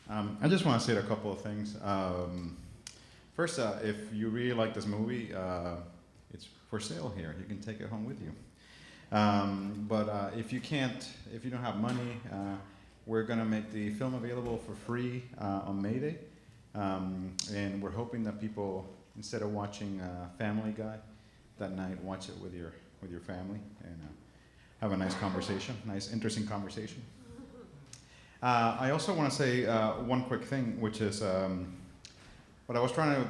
I just want to say a couple of things. First, if you really like this movie, it's for sale here. You can take it home with you. But if you don't have money, we're going to make the film available for free on May Day. And we're hoping that people, instead of watching Family Guy that night, watch it with your family and have a nice conversation, nice, interesting conversation. I also want to say one quick thing, which is what I was trying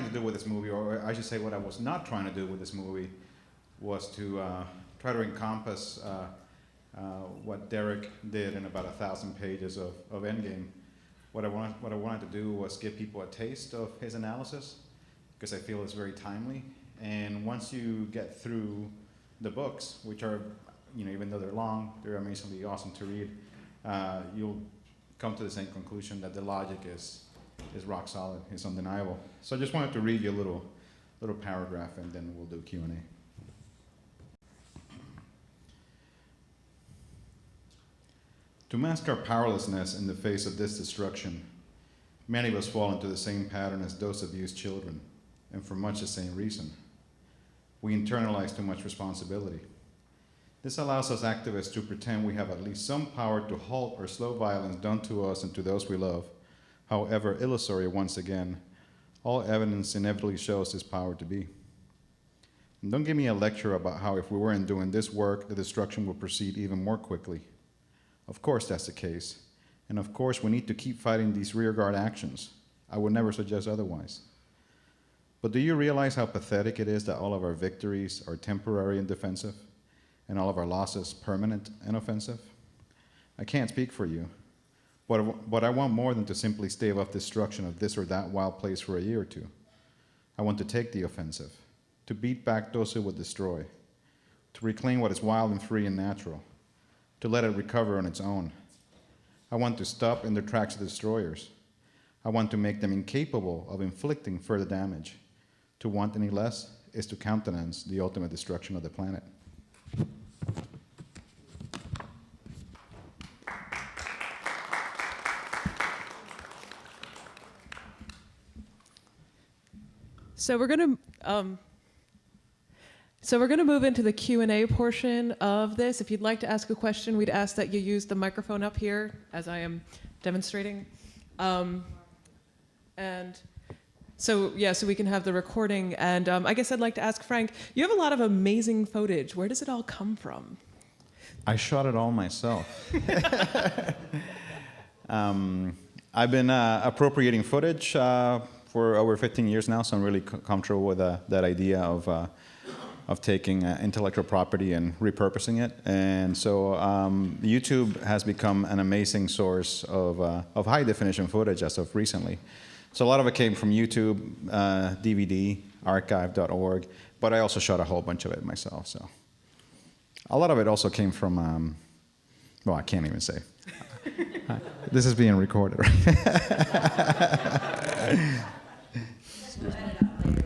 to do with this movie, or I should say what I was not trying to do with this movie, was to try to encompass what Derek did in about 1,000 pages of Endgame. What I wanted to do was give people a taste of his analysis, because I feel it's very timely. And once you get through the books, which are, even though they're long, they're amazingly awesome to read, you'll come to the same conclusion that the logic is rock solid, it's undeniable. So I just wanted to read you a little paragraph, and then we'll do Q&A. To mask our powerlessness in the face of this destruction, many of us fall into the same pattern as those abused children, and for much the same reason. We internalize too much responsibility. This allows us activists to pretend we have at least some power to halt or slow violence done to us and to those we love. However illusory, once again, all evidence inevitably shows this power to be. And don't give me a lecture about how if we weren't doing this work, the destruction will proceed even more quickly. Of course that's the case. And of course we need to keep fighting these rearguard actions. I would never suggest otherwise. But do you realize how pathetic it is that all of our victories are temporary and defensive, and all of our losses permanent and offensive? I can't speak for you, but I want more than to simply stave off destruction of this or that wild place for a year or two. I want to take the offensive, to beat back those who would destroy, to reclaim what is wild and free and natural, to let it recover on its own. I want to stop in their tracks the destroyers. I want to make them incapable of inflicting further damage. To want any less is to countenance the ultimate destruction of the planet. So we're going to move into the Q&A portion of this. If you'd like to ask a question, we'd ask that you use the microphone up here as I am demonstrating. And so we can have the recording. And I guess I'd like to ask Frank, you have a lot of amazing footage. Where does it all come from? I shot it all myself. I've been appropriating footage for over 15 years now, so I'm really comfortable with that idea of taking intellectual property and repurposing it. And so YouTube has become an amazing source of high definition footage as of recently. So a lot of it came from YouTube, DVD, archive.org, but I also shot a whole bunch of it myself. So a lot of it also came from, well, I can't even say. This is being recorded, right?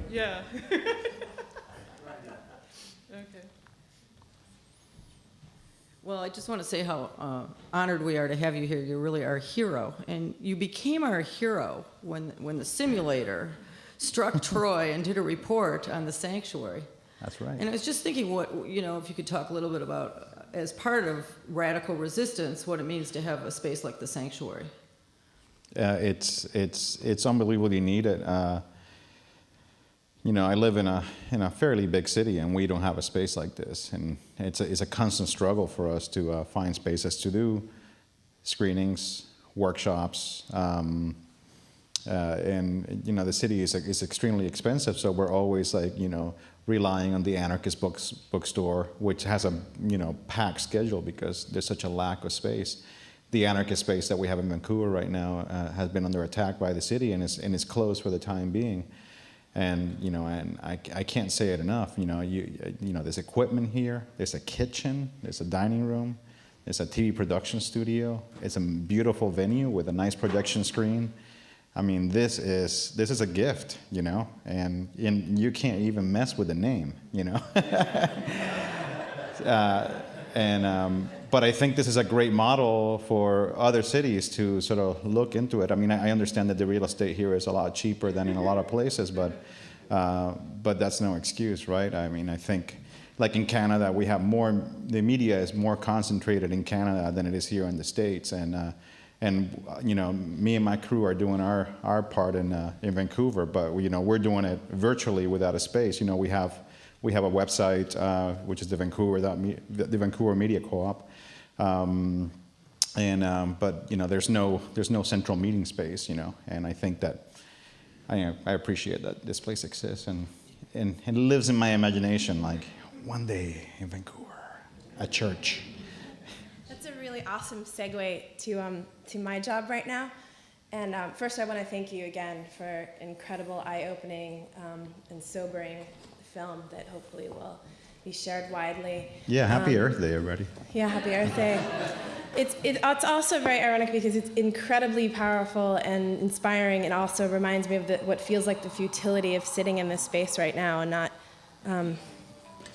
Yeah. Okay. Well, I just want to say how honored we are to have you here. You're really our hero. And you became our hero when the simulator struck Troy and did a report on the sanctuary. That's right. And I was just thinking if you could talk a little bit about, as part of radical resistance, what it means to have a space like the sanctuary. It's unbelievably needed. I live in a fairly big city, and we don't have a space like this. And it's a constant struggle for us to find spaces to do screenings, workshops, and the city is extremely expensive. So we're always relying on the anarchist bookstore, which has a packed schedule because there's such a lack of space. The anarchist space that we have in Vancouver right now has been under attack by the city and is closed for the time being. And and I can't say it enough. There's equipment here. There's a kitchen. There's a dining room. There's a TV production studio. It's a beautiful venue with a nice projection screen. I mean, this is a gift, and you can't even mess with the name, but I think this is a great model for other cities to sort of look into it. I mean, I understand that the real estate here is a lot cheaper than in a lot of places, but that's no excuse, right? I mean, I think, like in Canada, we have more, the media is more concentrated in Canada than it is here in the States, and you know, me and my crew are doing our part in Vancouver, but you know, we're doing it virtually without a space. You know, we have a website which is the Vancouver Media Co-op, but you know, there's no central meeting space. You know, and I think that I appreciate that this place exists, and it lives in my imagination. Like one day in Vancouver, a church. That's a really awesome segue to my job right now. And first, I want to thank you again for incredible, eye-opening, and sobering film that hopefully will be shared widely. Yeah, happy Earth Day, everybody. Yeah, happy Earth Day. It's also very ironic because it's incredibly powerful and inspiring, and also reminds me of what feels like the futility of sitting in this space right now and not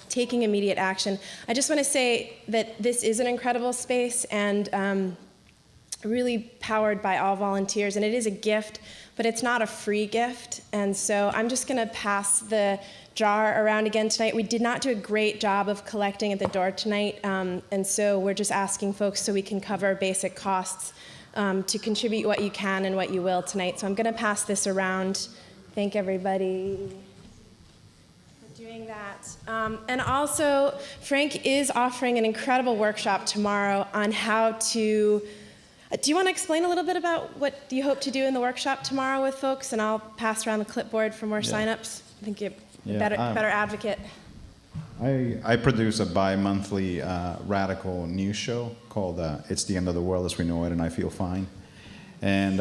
taking immediate action. I just want to say that this is an incredible space and really powered by all volunteers, and it is a gift, but it's not a free gift. And so I'm just going to pass the jar around again tonight. We did not do a great job of collecting at the door tonight, and so we're just asking folks so we can cover basic costs to contribute what you can and what you will tonight. So I'm going to pass this around. Thank everybody doing that. And also, Frank is offering an incredible workshop tomorrow on how to... do you want to explain a little bit about what you hope to do in the workshop tomorrow with folks? And I'll pass around the clipboard for more signups. I think you're better advocate. I produce a bi-monthly radical news show called It's the End of the World as We Know It, and I Feel Fine. And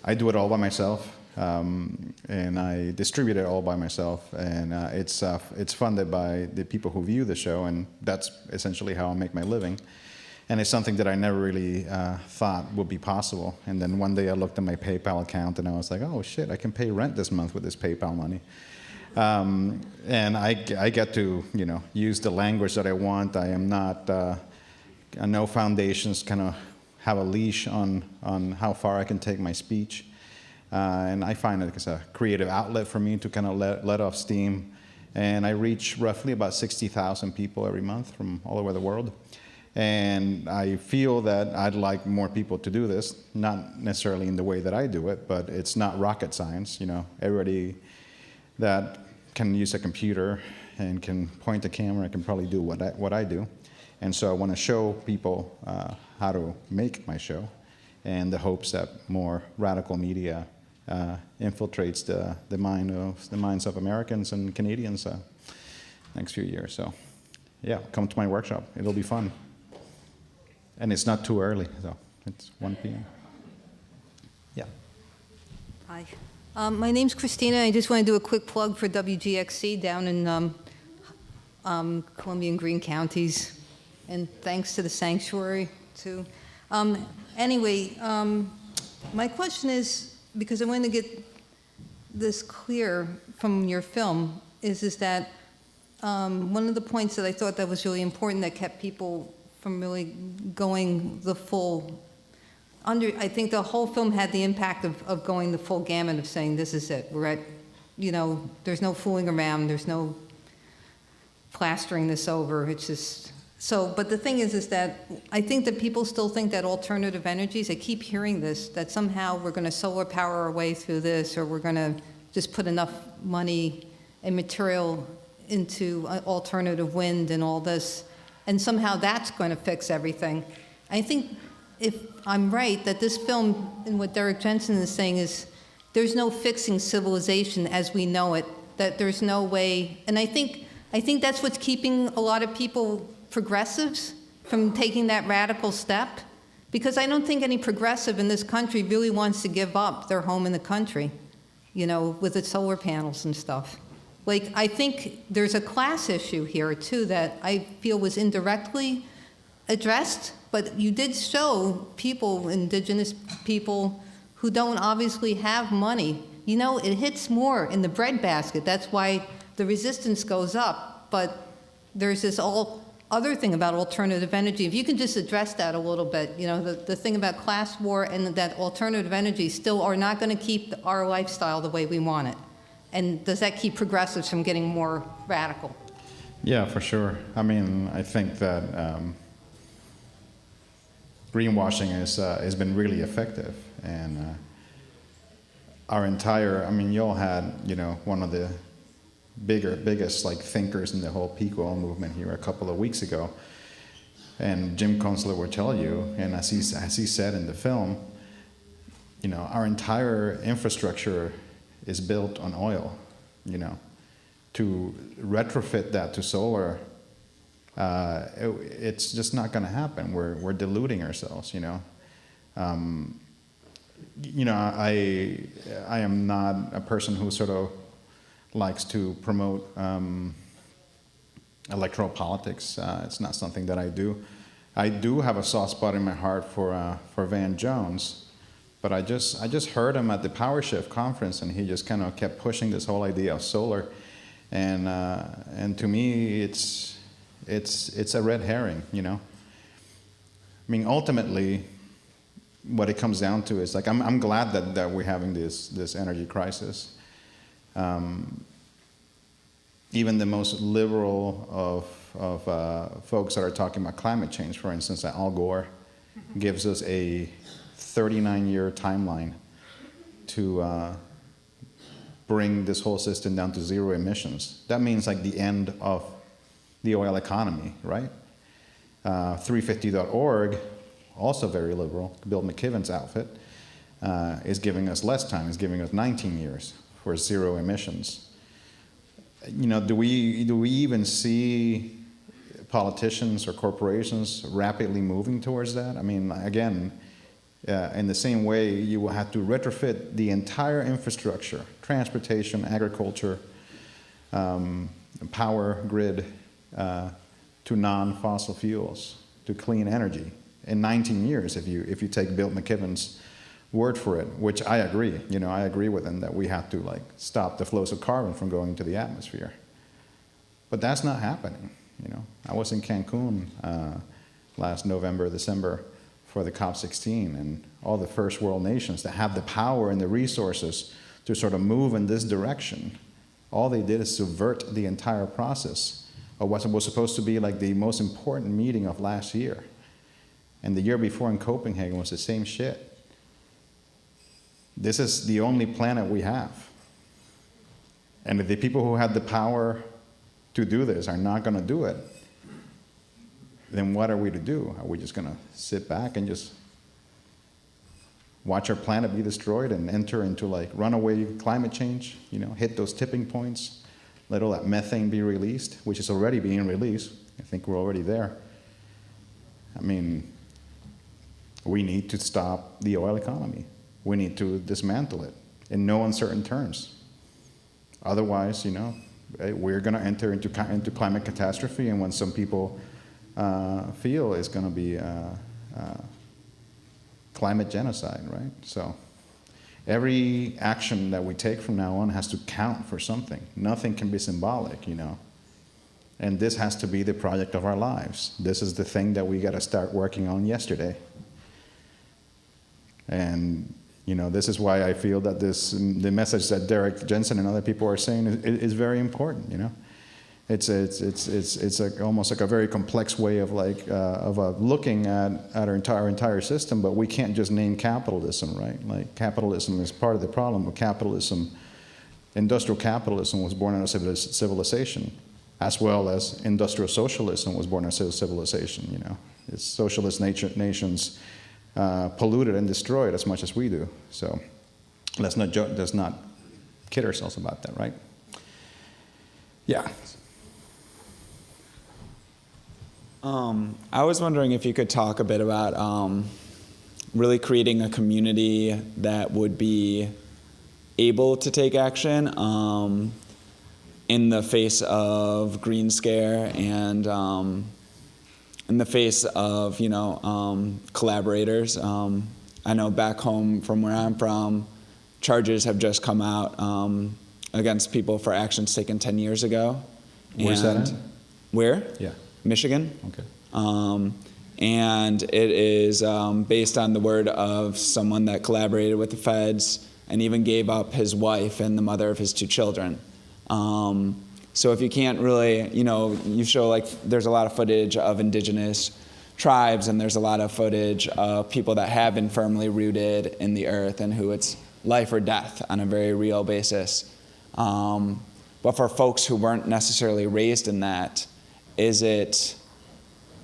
I do it all by myself. And I distribute it all by myself, and it's funded by the people who view the show, and that's essentially how I make my living. And it's something that I never really thought would be possible. And then one day I looked at my PayPal account, and I was like, oh shit, I can pay rent this month with this PayPal money. And I get to, you know, use the language that I want. I am not, no foundations kind of have a leash on how far I can take my speech. And I find it as a creative outlet for me to kind of let off steam. And I reach roughly about 60,000 people every month from all over the world. And I feel that I'd like more people to do this, not necessarily in the way that I do it, but it's not rocket science. You know, everybody that can use a computer and can point a camera can probably do what I do. And so I want to show people how to make my show, and the hopes that more radical media infiltrates the minds of Americans and Canadians next few years. So, yeah, come to my workshop. It'll be fun, and it's not too early. So it's 1 p.m. Yeah. Hi, my name's Christina. I just want to do a quick plug for WGXC down in Columbia and Greene counties, and thanks to the sanctuary too. Anyway, my question is, because I want to get this clear from your film, is that one of the points that I thought that was really important that kept people from really going the full, I think the whole film had the impact of going the full gamut of saying, this is it, we're at, you know, there's no fooling around, there's no plastering this over, it's just, so, but the thing is that I think that people still think that alternative energies, I keep hearing this, that somehow we're going to solar power our way through this, or we're going to just put enough money and material into alternative wind and all this, and somehow that's going to fix everything. I think, if I'm right, that this film, and what Derek Jensen is saying is, there's no fixing civilization as we know it, that there's no way, and I think that's what's keeping a lot of people, progressives, from taking that radical step, because I don't think any progressive in this country really wants to give up their home in the country, you know, with its solar panels and stuff. Like, I think there's a class issue here, too, that I feel was indirectly addressed, but you did show people, indigenous people, who don't obviously have money. You know, it hits more in the breadbasket. That's why the resistance goes up, but there's this other thing about alternative energy, if you can just address that a little bit, the thing about class war and that alternative energy still are not going to keep our lifestyle the way we want it. And does that keep progressives from getting more radical? Yeah, for sure. I mean, I think that greenwashing has been really effective, and our entire, I mean, you all had, one of the biggest like thinkers in the whole peak oil movement here a couple of weeks ago, and Jim Kunstler will tell you, and as he said in the film, our entire infrastructure is built on oil. To retrofit that to solar, it's just not going to happen. We're deluding ourselves. I am not a person who sort of likes to promote electoral politics. It's not something that I do. I do have a soft spot in my heart for Van Jones, but I just heard him at the Power Shift conference, and he just kind of kept pushing this whole idea of solar, and to me it's a red herring. I mean, ultimately, what it comes down to is like I'm glad that we're having this energy crisis. Even the most liberal of folks that are talking about climate change, for instance, Al Gore, gives us a 39-year timeline to bring this whole system down to zero emissions. That means like the end of the oil economy, right? 350.org, also very liberal, Bill McKibben's outfit, is giving us less time, is giving us 19 years for zero emissions. Do we even see politicians or corporations rapidly moving towards that? I mean, again, in the same way, you will have to retrofit the entire infrastructure, transportation, agriculture, power grid, to non-fossil fuels, to clean energy in 19 years, if you take Bill McKibben's word for it, which I agree. I agree with him that we have to like stop the flows of carbon from going into the atmosphere. But that's not happening. I was in Cancun last November, December for the COP16, and all the first world nations that have the power and the resources to sort of move in this direction, all they did is subvert the entire process of what was supposed to be like the most important meeting of last year. And the year before in Copenhagen was the same shit. This is the only planet we have. And if the people who had the power to do this are not going to do it, then what are we to do? Are we just going to sit back and just watch our planet be destroyed and enter into like runaway climate change, hit those tipping points, let all that methane be released, which is already being released. I think we're already there. I mean, we need to stop the oil economy. We need to dismantle it in no uncertain terms. Otherwise, we're going to enter into climate catastrophe, and when some people feel it's going to be climate genocide, right? So every action that we take from now on has to count for something. Nothing can be symbolic, And this has to be the project of our lives. This is the thing that we got to start working on yesterday. And this is why I feel that the message that Derek Jensen and other people are saying is very important. It's almost like a very complex way of looking at our entire system. But we can't just name capitalism, right? Like capitalism is part of the problem. But industrial capitalism was born out of civilization, as well as industrial socialism was born out of civilization. It's socialist nations. Polluted and destroyed as much as we do. So let's not kid ourselves about that, right? Yeah. I was wondering if you could talk a bit about really creating a community that would be able to take action in the face of green scare and in the face of, collaborators. I know back home from where I'm from, charges have just come out against people for actions taken 10 years ago. Where's that at? Where? Yeah. Michigan. Okay. And it is based on the word of someone that collaborated with the feds and even gave up his wife and the mother of his 2 children. So if you can't really, you show like there's a lot of footage of indigenous tribes, and there's a lot of footage of people that have been firmly rooted in the earth and who it's life or death on a very real basis. But for folks who weren't necessarily raised in that, is it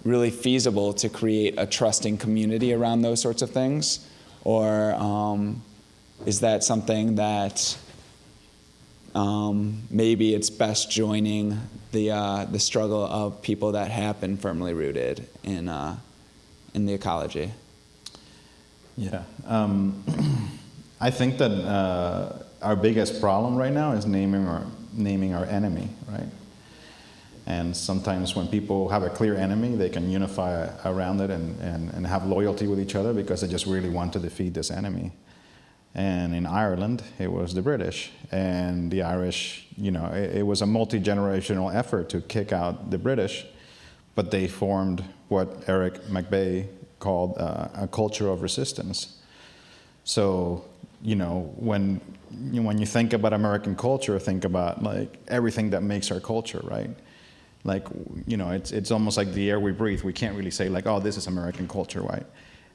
really feasible to create a trusting community around those sorts of things? Or is that something that maybe it's best joining the struggle of people that have been firmly rooted in the ecology? Yeah. I think that our biggest problem right now is naming our enemy, right? And sometimes when people have a clear enemy, they can unify around it and have loyalty with each other because they just really want to defeat this enemy. And in Ireland, it was the British. And the Irish, it was a multi-generational effort to kick out the British, but they formed what Eric McBay called a culture of resistance. So, when you think about American culture, think about like everything that makes our culture, right? Like, it's almost like the air we breathe. We can't really say like, oh, this is American culture, right?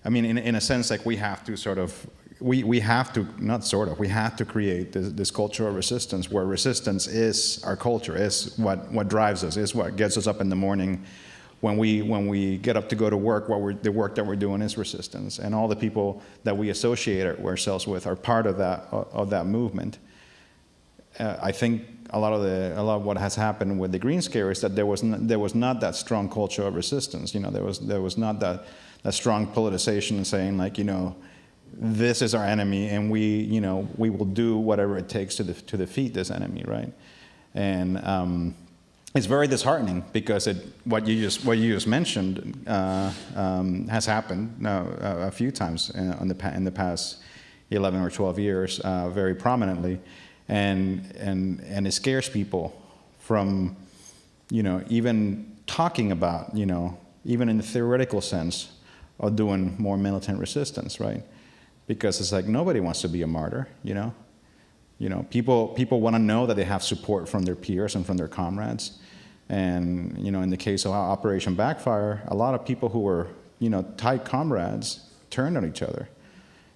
I mean, in a sense, like we have to sort of, we have to create this culture of resistance where resistance is our culture, is what drives us, is what gets us up in the morning. When we get up to go to work, the work that we're doing is resistance, and all the people that we associate ourselves with are part of that movement. I think a lot of what has happened with the Green Scare is that there was not that strong culture of resistance. There was not that strong politicization saying like, this is our enemy, and we will do whatever it takes to defeat this enemy, right? And it's very disheartening because what you just mentioned has happened now a few times in the past 11 or 12 years, very prominently, and it scares people from even talking about even in the theoretical sense of doing more militant resistance, right? Because it's like nobody wants to be a martyr, People want to know that they have support from their peers and from their comrades. And, in the case of Operation Backfire, a lot of people who were, tight comrades turned on each other,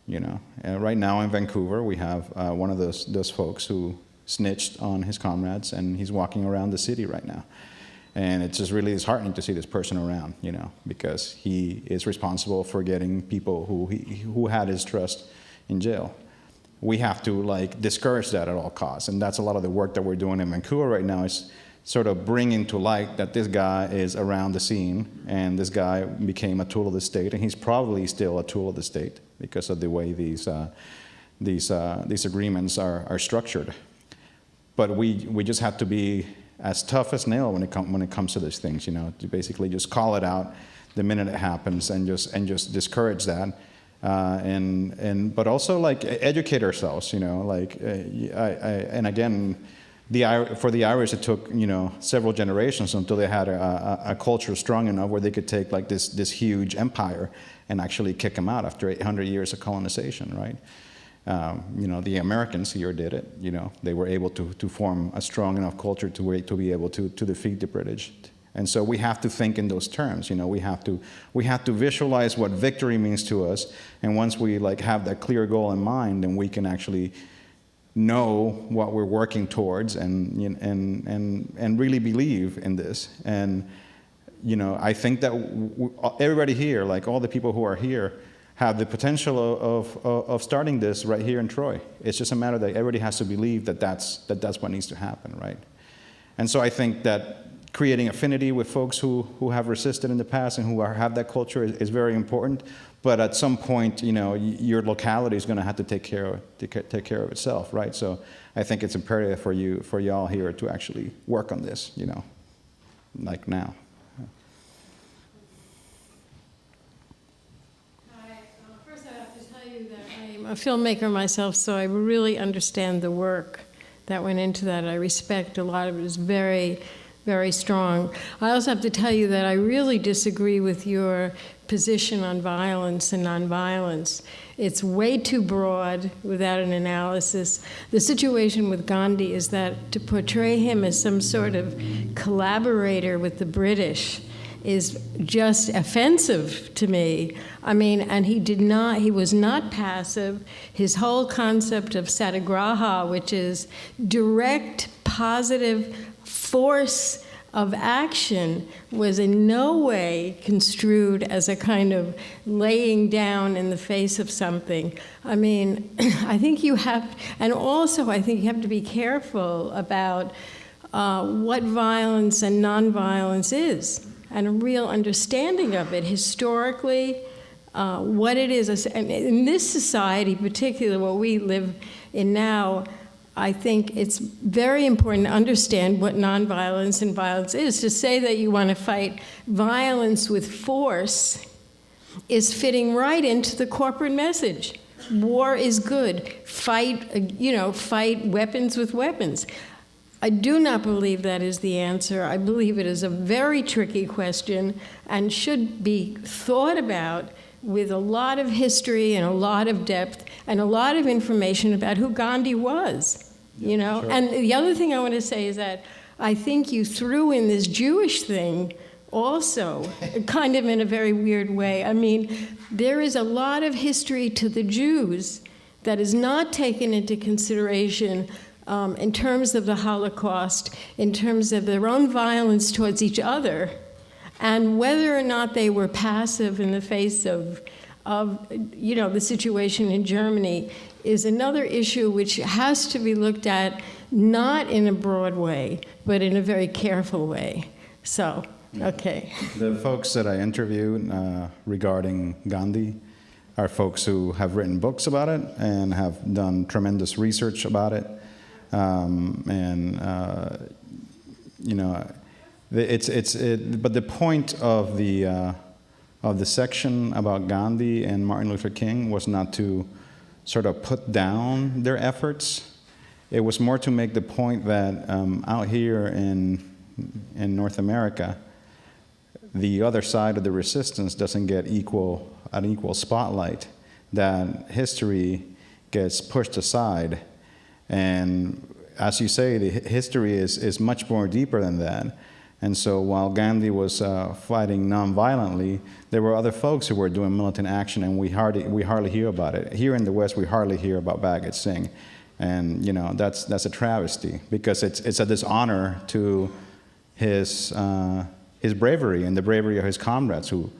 And right now in Vancouver, we have one of those folks who snitched on his comrades, and he's walking around the city right now. And it's just really disheartening to see this person around, because he is responsible for getting people who had his trust in jail. We have to discourage that at all costs, and that's a lot of the work that we're doing in Vancouver right now is sort of bringing to light that this guy is around the scene, and this guy became a tool of the state, and he's probably still a tool of the state because of the way these agreements are structured. But we just have to be as tough as nail when it comes to these things, to basically just call it out the minute it happens and just discourage that, but also educate ourselves, and again, for the Irish it took several generations until they had a culture strong enough where they could take this huge empire and actually kick them out after 800 years of colonization, right? The Americans here did it. They were able to form a strong enough culture to be able to defeat the British. And so we have to think in those terms. We have to visualize what victory means to us. And once we have that clear goal in mind, then we can actually know what we're working towards and really believe in this. And I think that everybody here, all the people who are here, have the potential of starting this right here in Troy. It's just a matter that everybody has to believe that that's what needs to happen, right? And so I think that creating affinity with folks who have resisted in the past and who have that culture is very important. But at some point, your locality is going to have to take care of itself, right? So I think it's imperative for y'all here to actually work on this, now. I'm a filmmaker myself, so I really understand the work that went into that. I respect a lot of it. It was very very strong. I also have to tell you that I really disagree with your position on violence and nonviolence. It's way too broad without an analysis. The situation with Gandhi is that to portray him as some sort of collaborator with the British is just offensive to me. I mean, and he was not passive. His whole concept of satyagraha, which is direct, positive force of action, was in no way construed as a kind of laying down in the face of something. I mean, I think you have, and also I think you have to be careful about what violence and nonviolence is, and a real understanding of it historically, what it is. And in this society, particularly what we live in now, I think it's very important to understand what nonviolence and violence is. To say that you want to fight violence with force is fitting right into the corporate message. War is good. Fight weapons with weapons. I do not believe that is the answer. I believe it is a very tricky question and should be thought about with a lot of history and a lot of depth and a lot of information about who Gandhi was. Yeah, sure. And the other thing I want to say is that I think you threw in this Jewish thing also, kind of in a very weird way. I mean, there is a lot of history to the Jews that is not taken into consideration in terms of the Holocaust, in terms of their own violence towards each other, and whether or not they were passive in the face of the situation in Germany is another issue which has to be looked at not in a broad way, but in a very careful way. So, okay. The folks that I interviewed regarding Gandhi are folks who have written books about it and have done tremendous research about it. But the point of the section about Gandhi and Martin Luther King was not to sort of put down their efforts. It was more to make the point that out here in North America, the other side of the resistance doesn't get an equal spotlight, that history gets pushed aside. And as you say, the history is much more deeper than that. And so while Gandhi was fighting nonviolently, there were other folks who were doing militant action, and we hardly hear about it. Here in the West, we hardly hear about Bhagat Singh. And that's a travesty, because it's a dishonor to his bravery and the bravery of his comrades who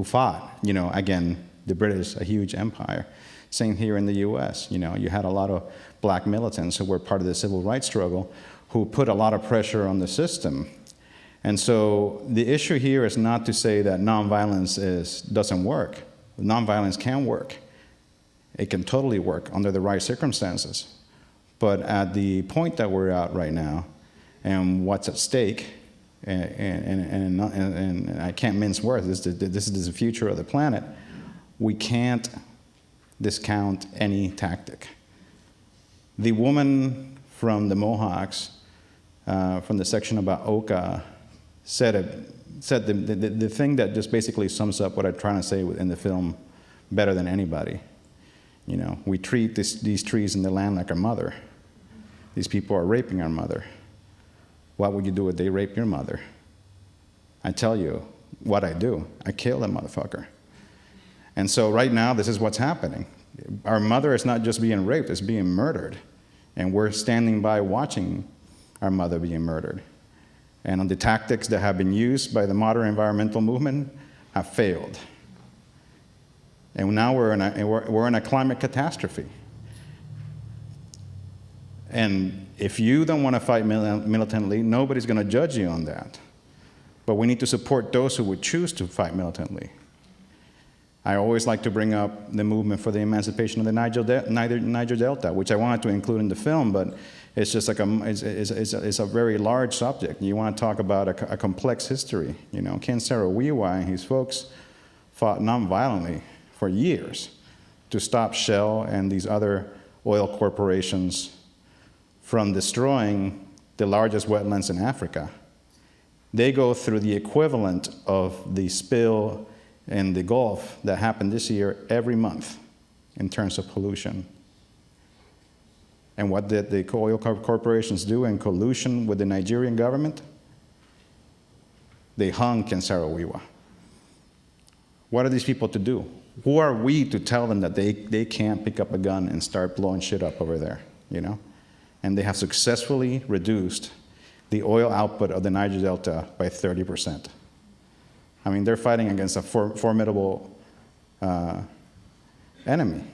fought, again, the British, a huge empire. Same here in the US, you had a lot of black militants who were part of the civil rights struggle who put a lot of pressure on the system. And so the issue here is not to say that nonviolence doesn't work. Nonviolence can work. It can totally work under the right circumstances. But at the point that we're at right now, and what's at stake, and I can't mince words, this is the future of the planet, we can't discount any tactic. The woman from the Mohawks, from the section about Oka, said the thing that just basically sums up what I'm trying to say in the film better than anybody. We treat these trees in the land like our mother. These people are raping our mother. What would you do if they rape your mother? I tell you what I do. I kill that motherfucker. And so right now, this is what's happening. Our mother is not just being raped, it's being murdered. And we're standing by watching our mother being murdered. And the tactics that have been used by the modern environmental movement have failed. And now we're in a climate catastrophe. And if you don't want to fight militantly, nobody's going to judge you on that. But we need to support those who would choose to fight militantly. I always like to bring up the movement for the emancipation of the Niger Delta, which I wanted to include in the film, but it's just like it's a very large subject. You want to talk about a complex history. Ken Saro-Wiwa and his folks fought nonviolently for years to stop Shell and these other oil corporations from destroying the largest wetlands in Africa. They go through the equivalent of the spill in the Gulf that happened this year every month in terms of pollution. And what did the oil corporations do in collusion with the Nigerian government? They hung Ken Saro-Wiwa. What are these people to do? Who are we to tell them that they can't pick up a gun and start blowing shit up over there, you know? And they have successfully reduced the oil output of the Niger Delta by 30%. I mean, they're fighting against a formidable enemy.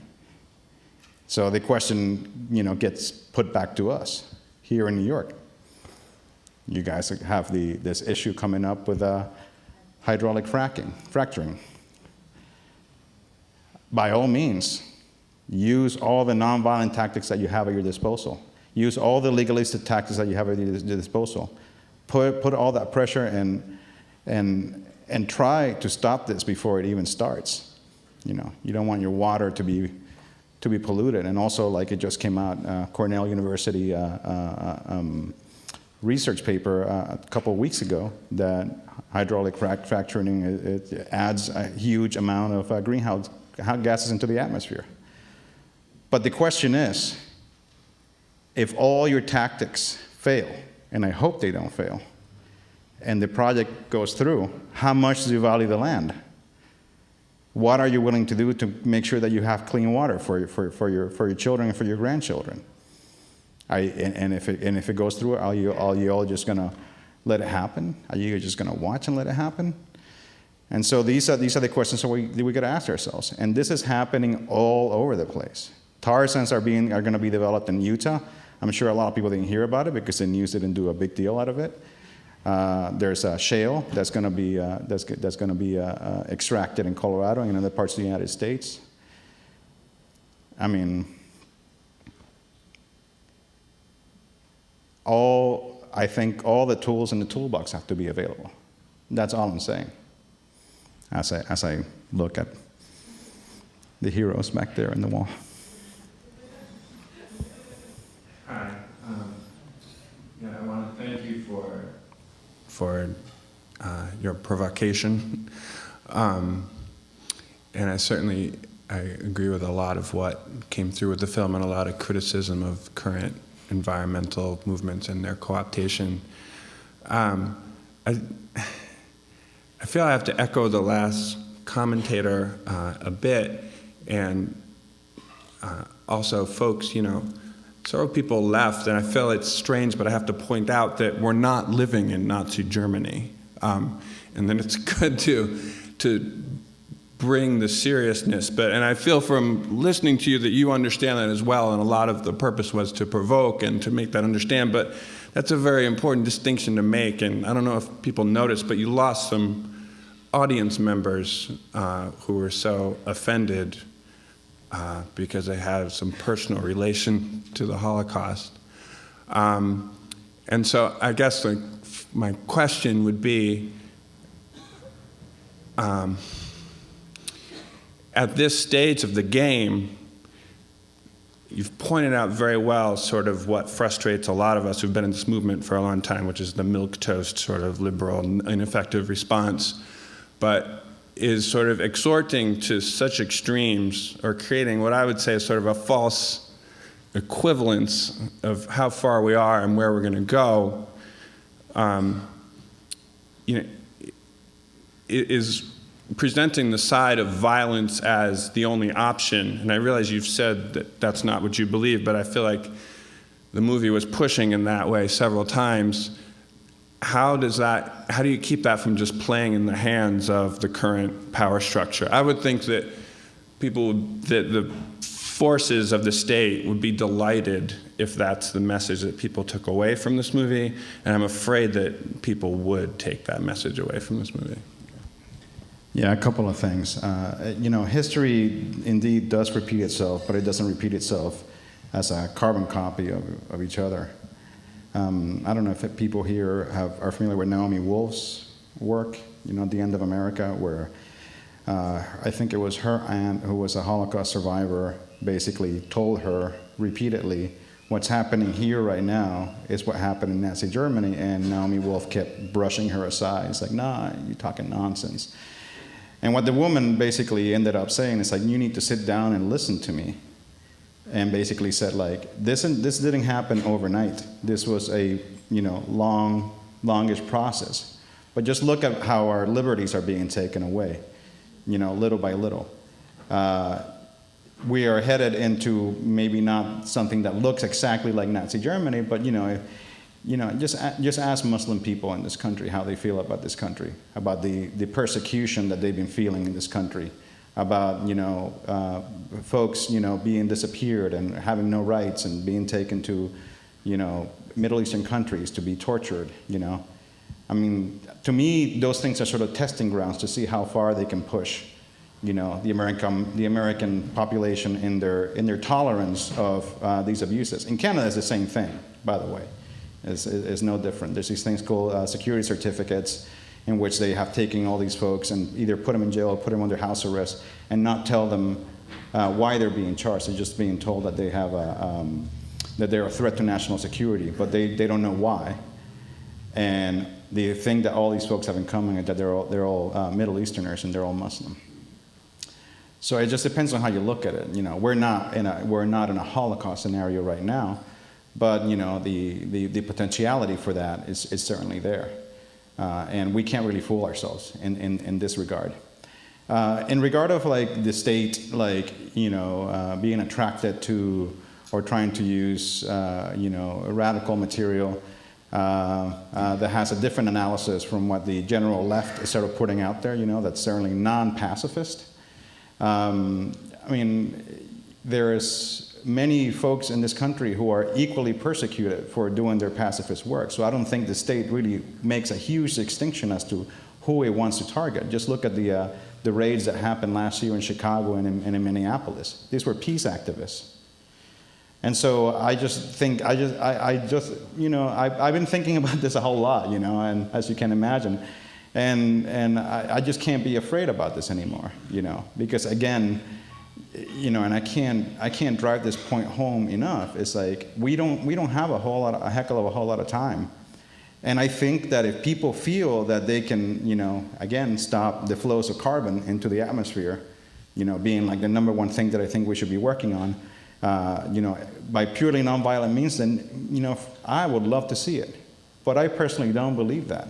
So the question, you know, gets put back to us here in New York. You guys have this issue coming up with hydraulic fracturing. By all means, use all the nonviolent tactics that you have at your disposal. Use all the legalistic tactics that you have at your disposal. Put all that pressure and try to stop this before it even starts. You know, you don't want your water to be polluted. And also, like it just came out, Cornell University research paper a couple of weeks ago that hydraulic fracturing it adds a huge amount of greenhouse gases into the atmosphere. But the question is, if all your tactics fail, and I hope they don't fail, and the project goes through, how much do you value the land? What are you willing to do to make sure that you have clean water for your children and for your grandchildren? And if it goes through, are you all just gonna let it happen? Are you just gonna watch and let it happen? And so these are the questions that we gotta ask ourselves. And this is happening all over the place. Tar sands are gonna be developed in Utah. I'm sure a lot of people didn't hear about it because the news didn't do a big deal out of it. There's a shale that's going to be extracted in Colorado and in other parts of the United States. I mean, I think all the tools in the toolbox have to be available. That's all I'm saying. As I look at the heroes back there in the wall. Hi. I want to thank you for your provocation. And I agree with a lot of what came through with the film and a lot of criticism of current environmental movements and their co-optation. I feel I have to echo the last commentator a bit, and also folks, several people left, and I feel it's strange, but I have to point out that we're not living in Nazi Germany. And then it's good to bring the seriousness. And I feel from listening to you that you understand that as well, and a lot of the purpose was to provoke and to make that understand. But that's a very important distinction to make, and I don't know if people noticed, but you lost some audience members who were so offended because they have some personal relation to the Holocaust. And so I guess my question would be, at this stage of the game, you've pointed out very well sort of what frustrates a lot of us who've been in this movement for a long time, which is the milquetoast sort of liberal, ineffective response, but is sort of exhorting to such extremes, or creating what I would say is sort of a false equivalence of how far we are and where we're going to go. Is presenting the side of violence as the only option. And I realize you've said that that's not what you believe, but I feel like the movie was pushing in that way several times. How do you keep that from just playing in the hands of the current power structure? I would think that that the forces of the state would be delighted if that's the message that people took away from this movie, and I'm afraid that people would take that message away from this movie. Yeah, a couple of things. History indeed does repeat itself, but it doesn't repeat itself as a carbon copy of each other. I don't know if people here are familiar with Naomi Wolf's work, The End of America, where I think it was her aunt, who was a Holocaust survivor, basically told her repeatedly, What's happening here right now is what happened in Nazi Germany, and Naomi Wolf kept brushing her aside. It's like, nah, you're talking nonsense. And what the woman basically ended up saying is like, you need to sit down and listen to me. And basically said like, this didn't happen overnight. This was a longish process. But just look at how our liberties are being taken away, little by little. We are headed into maybe not something that looks exactly like Nazi Germany, but just ask Muslim people in this country how they feel about this country, about the persecution that they've been feeling in this country, about folks being disappeared and having no rights and being taken to Middle Eastern countries to be tortured. I mean, to me, those things are sort of testing grounds to see how far they can push the American population in their tolerance of these abuses. In Canada, it's the same thing, by the way. It's no different. There's these things called security certificates, in which they have taken all these folks and either put them in jail or put them under house arrest and not tell them why they're being charged. They're just being told that they have that they're a threat to national security, but they don't know why. And the thing that all these folks have in common is that they're all Middle Easterners and they're all Muslim. So it just depends on how you look at it. We're not in a Holocaust scenario right now, but the potentiality for that is certainly there. And we can't really fool ourselves in this regard. In regard of like the state, being attracted to or trying to use, radical material that has a different analysis from what the general left is sort of putting out there, that's certainly non-pacifist. I mean, there's many folks in this country who are equally persecuted for doing their pacifist work. So I don't think the state really makes a huge distinction as to who it wants to target. Just look at the raids that happened last year in Chicago and in Minneapolis. These were peace activists. And so I just think, I've been thinking about this a whole lot, and as you can imagine. And I just can't be afraid about this anymore, because again, and I can't drive this point home enough. It's like we don't have a heck of a whole lot of time, and I think that if people feel that they can, again, stop the flows of carbon into the atmosphere, being like the number one thing that I think we should be working on, by purely nonviolent means, then I would love to see it, but I personally don't believe that.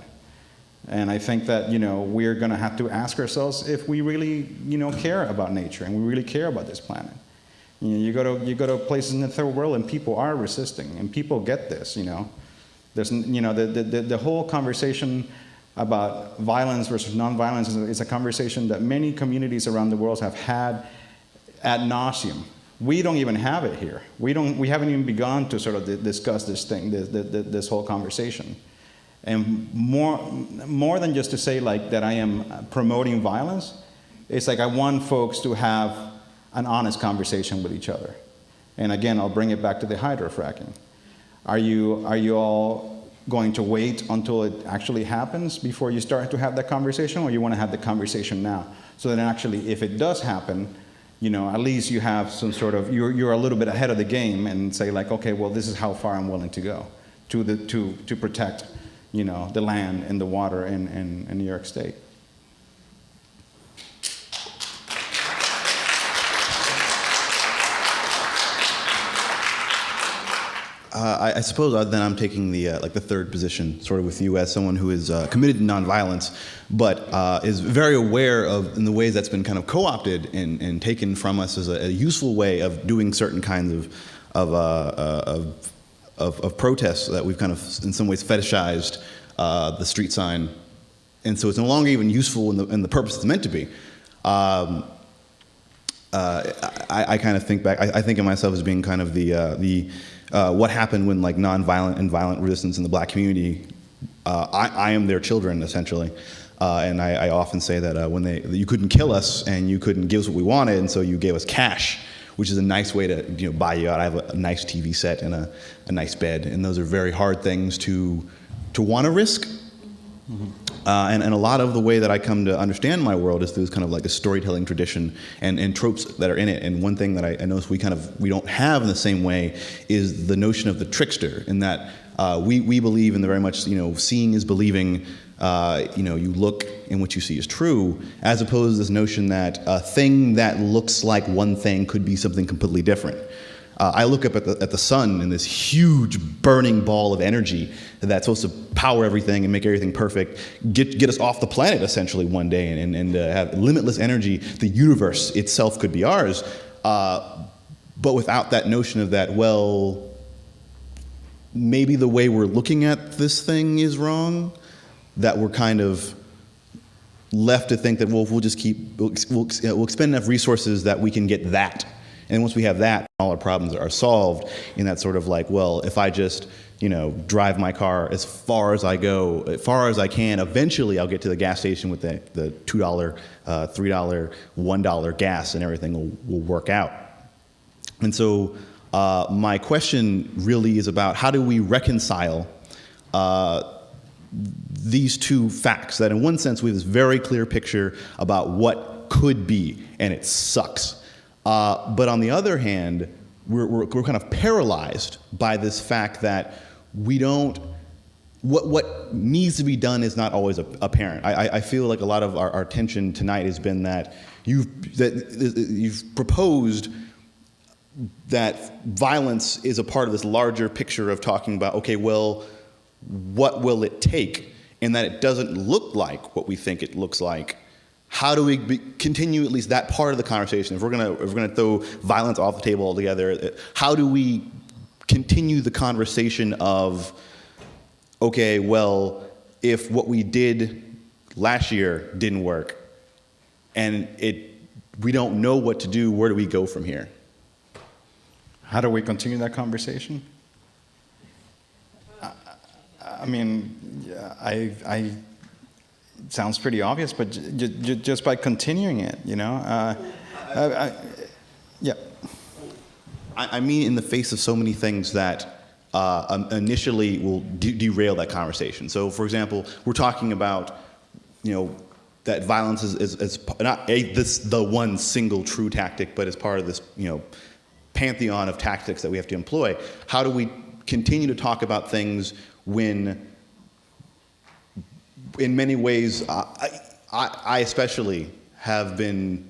And I think that, we're going to have to ask ourselves if we really, care about nature and we really care about this planet. You go to places in the third world and people are resisting and people get this, There's, the whole conversation about violence versus nonviolence is a conversation that many communities around the world have had ad nauseum. We don't even have it here. We haven't even begun to sort of discuss this thing, this whole conversation. And more than just to say like that I am promoting violence, it's like I want folks to have an honest conversation with each other. And again, I'll bring it back to the hydrofracking. Are you all going to wait until it actually happens before you start to have that conversation, or you want to have the conversation now? So that actually, if it does happen, at least you have some sort of, you're a little bit ahead of the game and say like, okay, well, this is how far I'm willing to go to protect the land and the water in New York State. I suppose then I'm taking the third position, sort of with you as someone who is committed to nonviolence, but is very aware of in the ways that's been kind of co-opted and taken from us as a useful way of doing certain kinds of protests that we've kind of in some ways fetishized the street sign, and so it's no longer even useful in the purpose it's meant to be. I kind of think back. I think of myself as being kind of the what happened when like nonviolent and violent resistance in the black community. I am their children essentially, and I often say that when you couldn't kill us and you couldn't give us what we wanted, and so you gave us cash, which is a nice way to buy you out. I have a nice TV set and a nice bed, and those are very hard things to want to risk. Mm-hmm. And a lot of the way that I come to understand my world is through kind of like a storytelling tradition and tropes that are in it. And one thing that I notice we don't have in the same way is the notion of the trickster, in that we believe in the very much, seeing is believing. You look and what you see is true, as opposed to this notion that a thing that looks like one thing could be something completely different. I look up at the sun in this huge burning ball of energy that's supposed to power everything and make everything perfect, get us off the planet essentially one day, and have limitless energy. The universe itself could be ours, but without that notion of that, well, maybe the way we're looking at this thing is wrong, that we're kind of left to think that, well, we'll expend enough resources that we can get that. And once we have that, all our problems are solved, in that sort of like, well, if I just, drive my car as far as I can, eventually I'll get to the gas station with the $2, $3, $1 gas, and everything will work out. And so my question really is about, how do we reconcile these two facts, that in one sense we have this very clear picture about what could be, and it sucks. But on the other hand, we're kind of paralyzed by this fact that we don't, what needs to be done is not always apparent. I feel like a lot of our tension tonight has been that you've proposed that violence is a part of this larger picture of talking about, okay, well, what will it take? And that it doesn't look like what we think it looks like. How do we continue at least that part of the conversation? If we're gonna throw violence off the table altogether, how do we continue the conversation of, okay, well, if what we did last year didn't work, and we don't know what to do, where do we go from here? How do we continue that conversation? I mean, it sounds pretty obvious, but just by continuing it, yeah. I mean, in the face of so many things that initially will derail that conversation. So, for example, we're talking about, that violence is not the one single true tactic, but as part of this, pantheon of tactics that we have to employ. How do we continue to talk about things when, in many ways, I especially have been,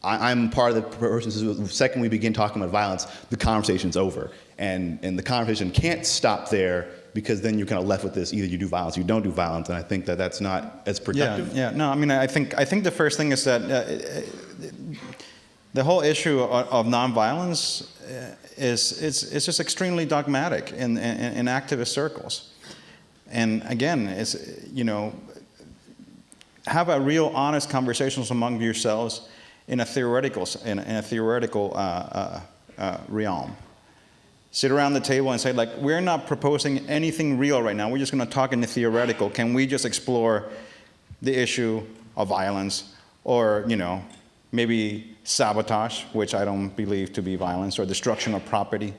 I'm part of the person who, the second we begin talking about violence, the conversation's over. And the conversation can't stop there, because then you're kind of left with this, either you do violence or you don't do violence, and I think that that's not as productive. Yeah. No, I mean, I think the first thing is that the whole issue of nonviolence is just extremely dogmatic in activist circles. And again, it's, have a real honest conversations among yourselves in a theoretical realm. Sit around the table and say, like, we're not proposing anything real right now. We're just going to talk in the theoretical. Can we just explore the issue of violence, or, maybe sabotage, which I don't believe to be violence, or destruction of property?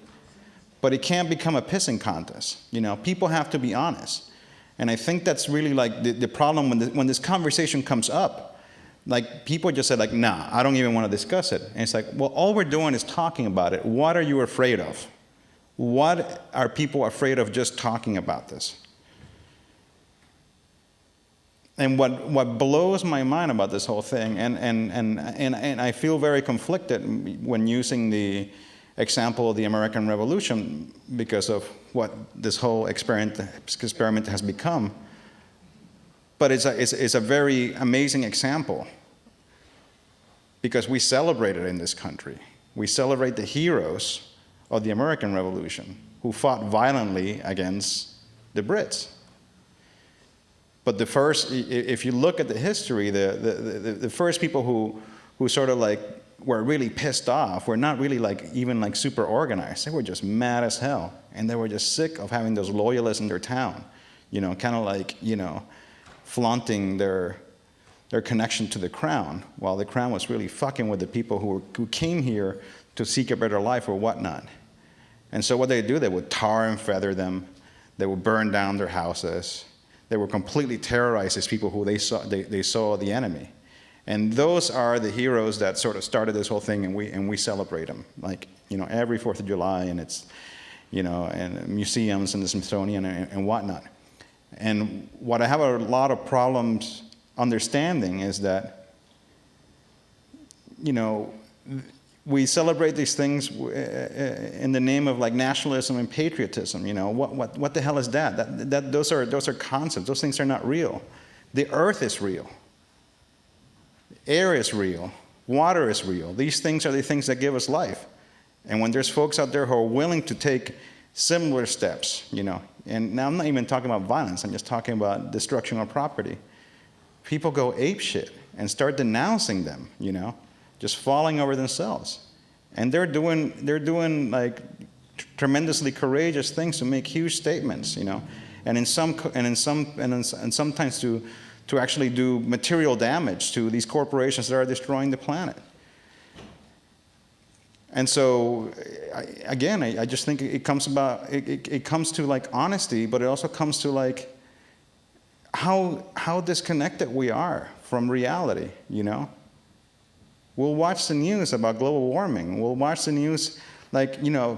But it can't become a pissing contest. People have to be honest. And I think that's really like the problem when this conversation comes up. Like, people just say, like, nah, I don't even want to discuss it. And it's like, well, all we're doing is talking about it. What are you afraid of? What are people afraid of just talking about this? And what blows my mind about this whole thing, and I feel very conflicted when using the example of the American Revolution, because of what this whole experiment has become. But it's a very amazing example, because we celebrate it in this country. We celebrate the heroes of the American Revolution who fought violently against the Brits. But the first, if you look at the history, the first people who sort of like were really pissed off were not really even super organized. They were just mad as hell, and they were just sick of having those loyalists in their town, kind of like, flaunting their connection to the crown, while the crown was really fucking with the people who came here to seek a better life or whatnot. And so what they do, they would tar and feather them. They would burn down their houses. They were completely terrorized as people who they saw the enemy. And those are the heroes that sort of started this whole thing, and we celebrate them, like, you know, every 4th of July, and it's, you know, and museums and the Smithsonian and whatnot. And what I have a lot of problems understanding is that, you know, we celebrate these things in the name of like nationalism and patriotism. You know, what the hell is that? Those are concepts. Those things are not real. The earth is real. Air is real. Water is real. These things are the things that give us life. And when there's folks out there who are willing to take similar steps, you know, and now I'm not even talking about violence, I'm just talking about destruction of property. People go apeshit and start denouncing them, you know, just falling over themselves. And they're doing like tremendously courageous things to make huge statements, you know, and sometimes to actually do material damage to these corporations that are destroying the planet. And so, I just think it comes to like honesty, but it also comes to like how disconnected we are from reality, you know? We'll watch the news about global warming. We'll watch the news, like, you know,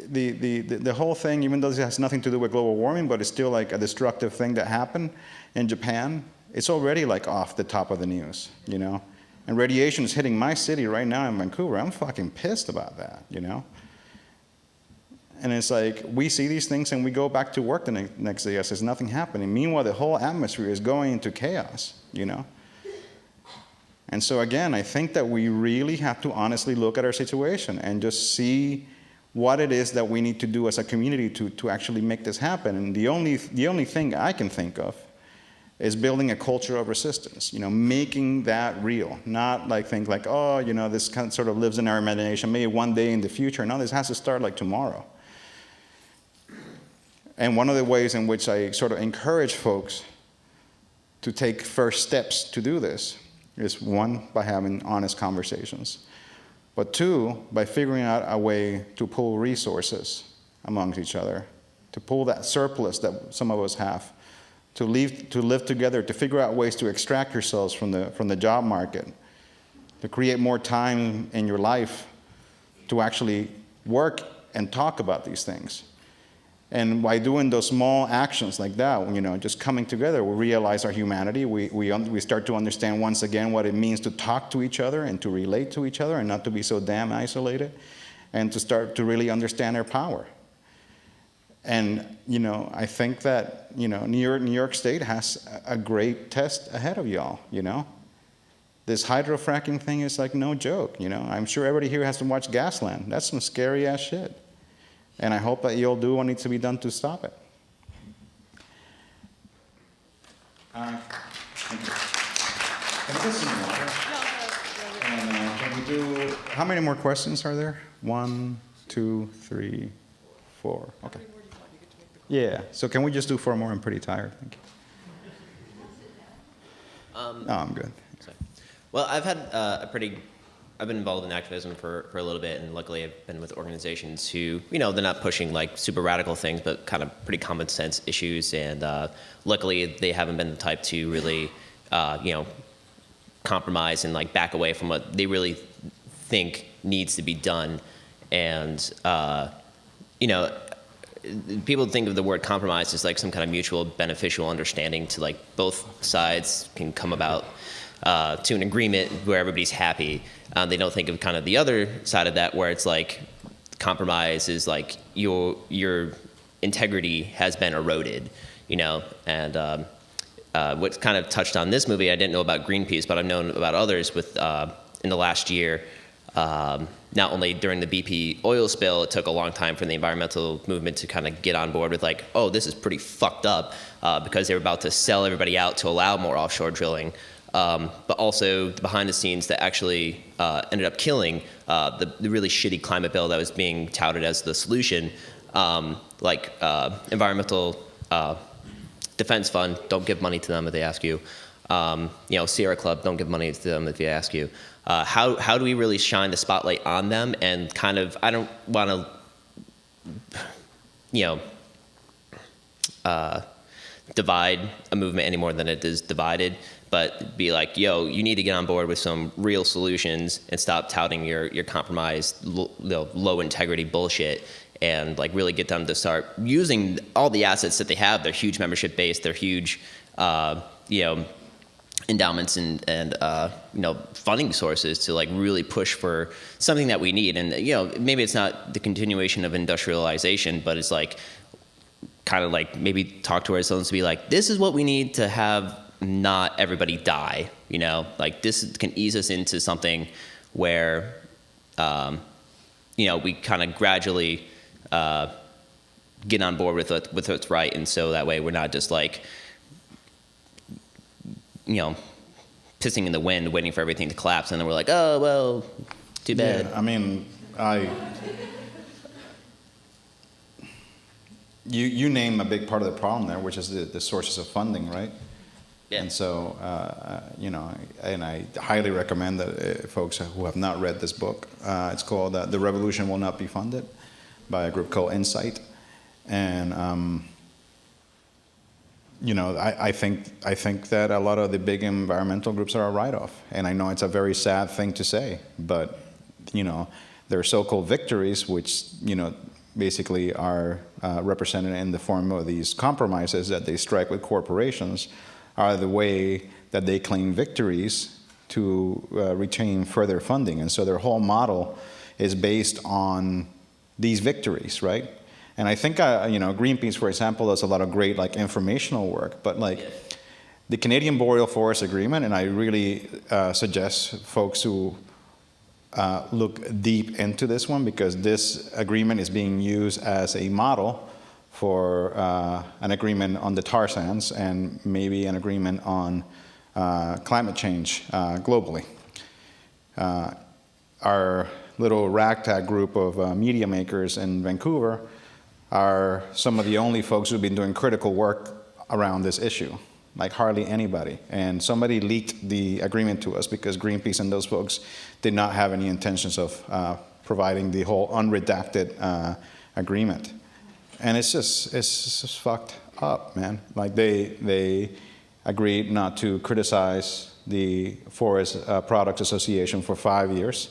the whole thing, even though it has nothing to do with global warming, but it's still like a destructive thing that happened in Japan. It's already like off the top of the news, you know? And radiation is hitting my city right now in Vancouver. I'm fucking pissed about that, you know? And it's like, we see these things and we go back to work the next day as there's nothing happening. Meanwhile, the whole atmosphere is going into chaos, you know? And so again, I think that we really have to honestly look at our situation and just see what it is that we need to do as a community to actually make this happen. And the only thing I can think of is building a culture of resistance, you know, making that real. Not like think like, oh, you know, this kind of sort of lives in our imagination, maybe one day in the future. No, this has to start like tomorrow. And one of the ways in which I sort of encourage folks to take first steps to do this is, one, by having honest conversations, but two, by figuring out a way to pool resources amongst each other, to pull that surplus that some of us have, to live together, to figure out ways to extract yourselves from the job market, to create more time in your life to actually work and talk about these things. And by doing those small actions like that, you know, just coming together, we realize our humanity. We start to understand once again what it means to talk to each other and to relate to each other and not to be so damn isolated, and to start to really understand our power. And, you know, I think that, you know, New York State has a great test ahead of y'all, you know? This hydrofracking thing is like no joke, you know? I'm sure everybody here has to watch Gasland. That's some scary ass shit. And I hope that you'll do what needs to be done to stop it. Thank you. Can we get some water? And can we do, how many more questions are there? 1, 2, 3, 4. Okay. Yeah, so can we just do 4 more? I'm pretty tired. Thank you. No, I'm good. Sorry. Well, I've had I've been involved in activism for a little bit, and luckily I've been with organizations who, you know, they're not pushing like super radical things, but kind of pretty common sense issues, and luckily they haven't been the type to really, you know, compromise and like back away from what they really think needs to be done. And, you know, people think of the word compromise as like some kind of mutual beneficial understanding to like both sides can come about to an agreement where everybody's happy. They don't think of kind of the other side of that where it's like compromise is like your integrity has been eroded, you know. And what's kind of touched on this movie, I didn't know about Greenpeace, but I've known about others with in the last year. Not only during the BP oil spill, it took a long time for the environmental movement to kind of get on board with like, oh, this is pretty fucked up, because they were about to sell everybody out to allow more offshore drilling. But also the behind the scenes that actually ended up killing the really shitty climate bill that was being touted as the solution, like Environmental Defense Fund, don't give money to them if they ask you. You know, Sierra Club, don't give money to them if they ask you. How do we really shine the spotlight on them and kind of, I don't want to, you know, divide a movement any more than it is divided, but be like, yo, you need to get on board with some real solutions and stop touting your compromised, low integrity bullshit, and like really get them to start using all the assets that they have, their huge membership base, their huge, endowments and funding sources to like really push for something that we need. And maybe it's not the continuation of industrialization, but it's like kind of like maybe talk to ourselves to be like, this is what we need to have not everybody die, like this can ease us into something where we kind of gradually get on board with what's right, and so that way we're not just like pissing in the wind waiting for everything to collapse, and then we're like, oh well, too bad. Yeah, I mean, you name a big part of the problem there, which is the sources of funding, right? Yeah. And so, and I highly recommend that folks who have not read this book, it's called The Revolution Will Not Be Funded, by a group called Insight. And, I think that a lot of the big environmental groups are a write-off. And I know it's a very sad thing to say, but, their so-called victories, which, basically are represented in the form of these compromises that they strike with corporations, are the way that they claim victories to retain further funding. And so their whole model is based on these victories, right? And I think, Greenpeace, for example, does a lot of great informational work, but the Canadian Boreal Forest Agreement, and I really suggest folks who look deep into this one, because this agreement is being used as a model for an agreement on the tar sands and maybe an agreement on climate change globally. Our little ragtag group of media makers in Vancouver are some of the only folks who've been doing critical work around this issue, like hardly anybody. And somebody leaked the agreement to us because Greenpeace and those folks did not have any intentions of providing the whole unredacted agreement. And it's just fucked up, man. Like they agreed not to criticize the Forest Products Association for 5 years,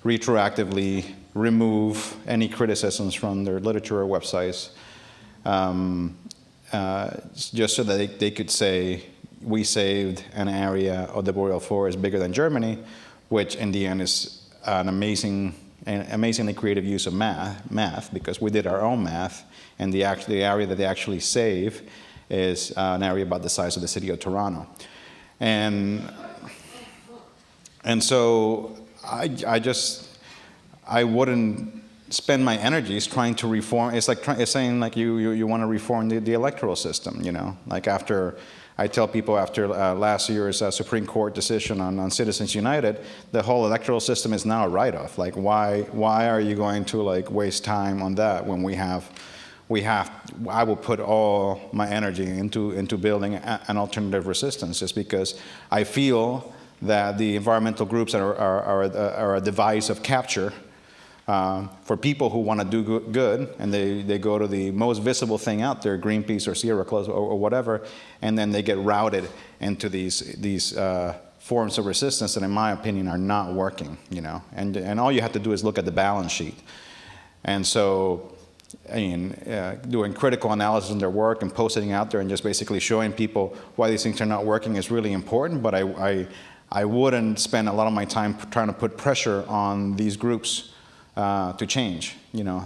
retroactively remove any criticisms from their literature or websites, just so that they could say, we saved an area of the boreal forest bigger than Germany, which in the end is an amazingly creative use of math, because we did our own math, and the area that they actually save is an area about the size of the city of Toronto. And so I wouldn't spend my energies trying to reform. It's like it's saying like you want to reform the electoral system, Like I tell people after last year's Supreme Court decision on Citizens United, the whole electoral system is now a write-off. Like why are you going to waste time on that when I will put all my energy into building an alternative resistance, just because I feel that the environmental groups are a device of capture for people who want to do good, and they go to the most visible thing out there, Greenpeace or Sierra Club or whatever, and then they get routed into these forms of resistance that, in my opinion, are not working. And all you have to do is look at the balance sheet. And so, doing critical analysis on their work and posting it out there and just basically showing people why these things are not working is really important. But I wouldn't spend a lot of my time trying to put pressure on these groups to change.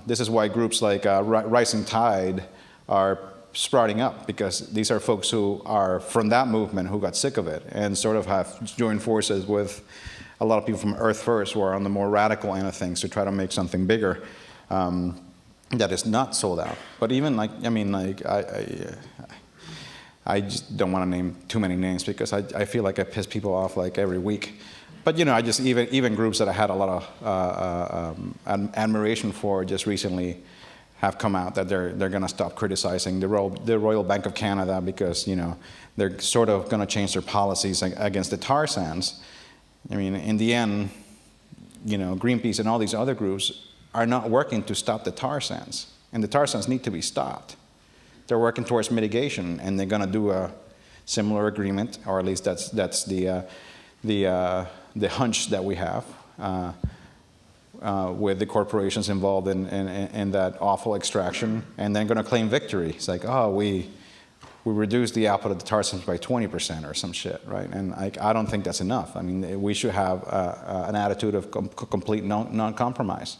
This is why groups like Rising Tide are sprouting up, because these are folks who are from that movement who got sick of it and sort of have joined forces with a lot of people from Earth First who are on the more radical end of things to try to make something bigger that is not sold out. But even I just don't want to name too many names because I feel like I piss people off every week. But I just even groups that I had a lot of admiration for just recently have come out that they're going to stop criticizing the Royal Bank of Canada because they're sort of going to change their policies against the tar sands. In the end, Greenpeace and all these other groups are not working to stop the tar sands, and the tar sands need to be stopped. they're working towards mitigation, and they're going to do a similar agreement, or at least that's the hunch that we have with the corporations involved in that awful extraction, and then going to claim victory. It's like, oh, we reduced the output of the tar sands by 20% or some shit, right? And I don't think that's enough. I mean, we should have an attitude of complete non-compromise,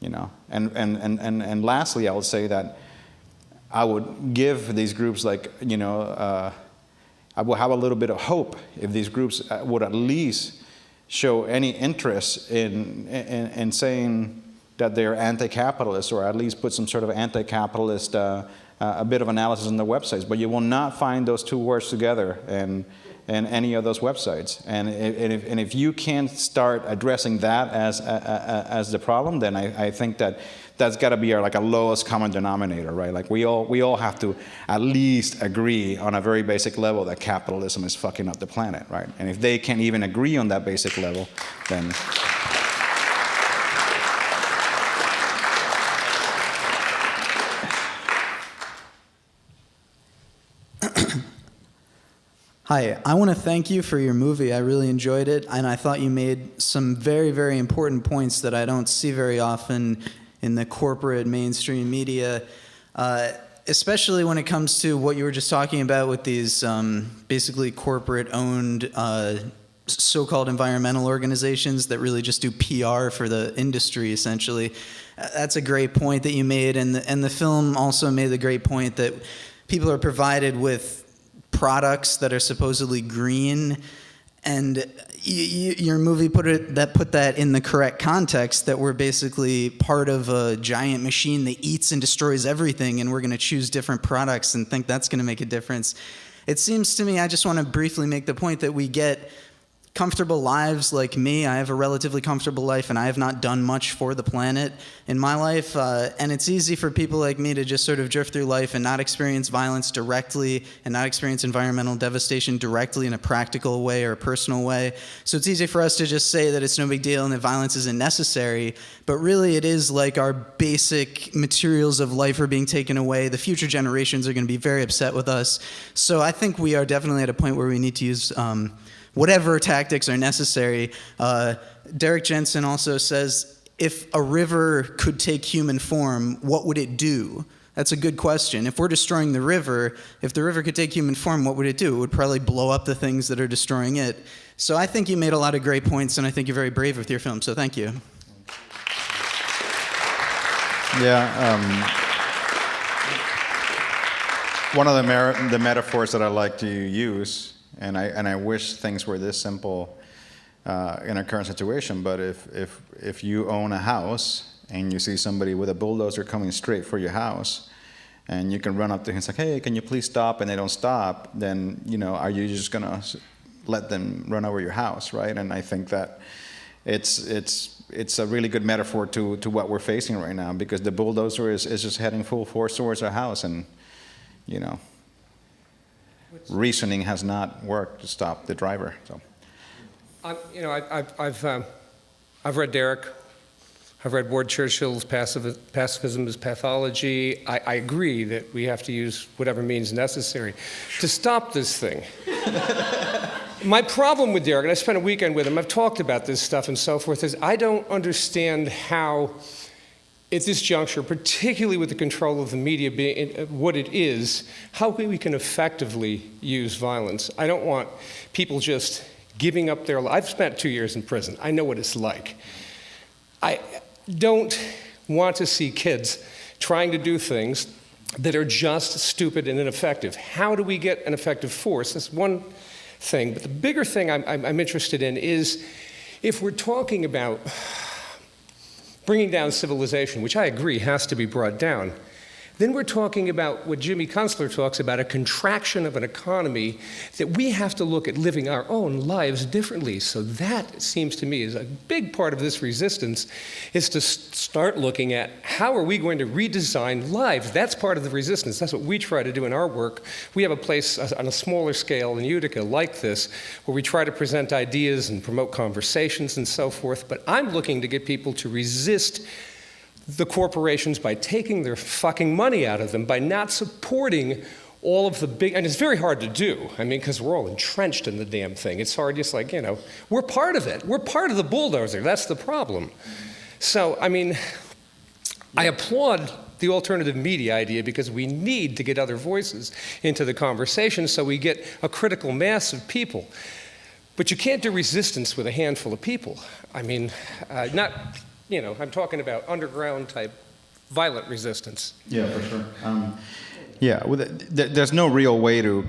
you know. And lastly, I would say that I would give these groups, like, you know, I will have a little bit of hope if these groups would at least show any interest in saying that they're anti-capitalist, or at least put some sort of anti-capitalist a bit of analysis on their websites. But you will not find those two words together in any of those websites. And if you can't start addressing that as the problem, then I think that's got to be our, like, a lowest common denominator, right? Like, we all have to at least agree on a very basic level that capitalism is fucking up the planet, right? And if they can't even agree on that basic level, then Hi, I want to thank you for your movie. I really enjoyed it, and I thought you made some very, very important points that I don't see very often in the corporate mainstream media, especially when it comes to what you were just talking about with these basically corporate-owned so-called environmental organizations that really just do PR for the industry, essentially. That's a great point that you made, and the film also made the great point that people are provided with products that are supposedly green, and your movie put that in the correct context, that we're basically part of a giant machine that eats and destroys everything, and we're going to choose different products and think that's going to make a difference. It seems to me, I just want to briefly make the point that we get comfortable lives like me. I have a relatively comfortable life, and I have not done much for the planet in my life. And it's easy for people like me to just sort of drift through life and not experience violence directly, and not experience environmental devastation directly in a practical way or a personal way. So it's easy for us to just say that it's no big deal and that violence isn't necessary. But really, it is like our basic materials of life are being taken away. The future generations are going to be very upset with us. So I think we are definitely at a point where we need to use whatever tactics are necessary. Derek Jensen also says, if a river could take human form, what would it do? That's a good question. If we're destroying the river, if the river could take human form, what would it do? It would probably blow up the things that are destroying it. So I think you made a lot of great points, and I think you're very brave with your film, so thank you. Yeah. One of the metaphors that I like to use, and I wish things were this simple in our current situation, but if you own a house and you see somebody with a bulldozer coming straight for your house, and you can run up to him and say, hey, can you please stop, and they don't stop, then, you know, are you just gonna let them run over your house, right? And I think that it's a really good metaphor to what we're facing right now, because the bulldozer is just heading full force towards our house, and, you know, reasoning has not worked to stop the driver. So, I've read Derek. I've read Ward Churchill's Pacifism is Pathology. I agree that we have to use whatever means necessary to stop this thing. My problem with Derek, and I spent a weekend with him, I've talked about this stuff and so forth, is I don't understand how, at this juncture, particularly with the control of the media being what it is, how we can effectively use violence. I don't want people just giving up their life. I've spent 2 years in prison. I know what it's like. I don't want to see kids trying to do things that are just stupid and ineffective. How do we get an effective force? That's one thing. But the bigger thing I'm interested in is, if we're talking about bringing down civilization, which I agree has to be brought down, then we're talking about what Jimmy Kunstler talks about, a contraction of an economy, that we have to look at living our own lives differently. So that seems to me is a big part of this resistance, is to start looking at how are we going to redesign lives. That's part of the resistance. That's what we try to do in our work. We have a place on a smaller scale in Utica like this, where we try to present ideas and promote conversations and so forth. But I'm looking to get people to resist the corporations by taking their fucking money out of them, by not supporting all of the big, and it's very hard to do, I mean, because we're all entrenched in the damn thing. It's hard, just like, we're part of it. We're part of the bulldozer. That's the problem. So, I mean, I applaud the alternative media idea because we need to get other voices into the conversation so we get a critical mass of people. But you can't do resistance with a handful of people. I mean, I'm talking about underground type violent resistance. Yeah, for sure. There's no real way to,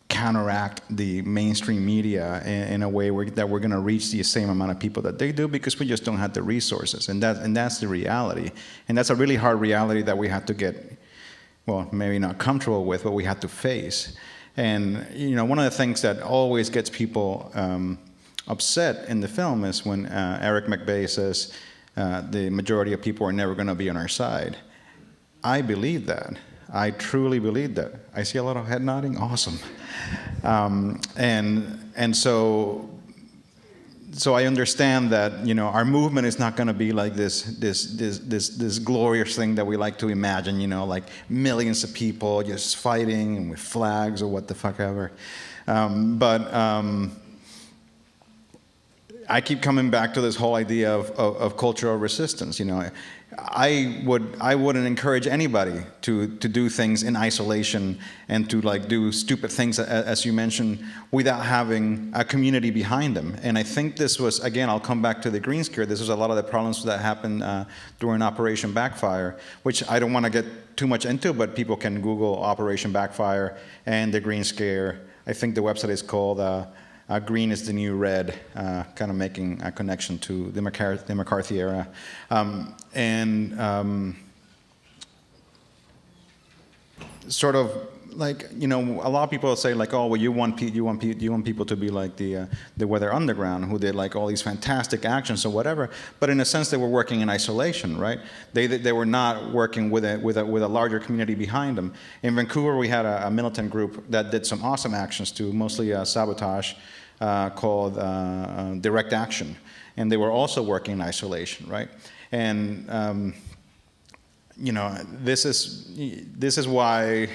counteract the mainstream media in a way that we're going to reach the same amount of people that they do, because we just don't have the resources, and that's the reality, and that's a really hard reality that we have to get, well, maybe not comfortable with, but we have to face. And one of the things that always gets people upset in the film is when Eric McBay says the majority of people are never going to be on our side. I believe that. I truly believe that. I see a lot of head nodding. Awesome. And so I understand that our movement is not going to be like this glorious thing that we like to imagine. Like millions of people just fighting and with flags or what the fuck ever. But I keep coming back to this whole idea of cultural resistance. I wouldn't encourage anybody to do things in isolation and to do stupid things, as you mentioned, without having a community behind them. And I think this was, again, I'll come back to the Green Scare. This was a lot of the problems that happened during Operation Backfire, which I don't want to get too much into, but people can Google Operation Backfire and the Green Scare. I think the website is called Green is the New Red, kind of making a connection to the McCarthy era. Sort of like, a lot of people say like, oh, well, you want people to be like the Weather Underground, who did like all these fantastic actions or whatever. But in a sense, they were working in isolation, right? They were not working with a larger community behind them. In Vancouver, we had a militant group that did some awesome actions too, mostly sabotage, called Direct Action, and they were also working in isolation, right? And this is why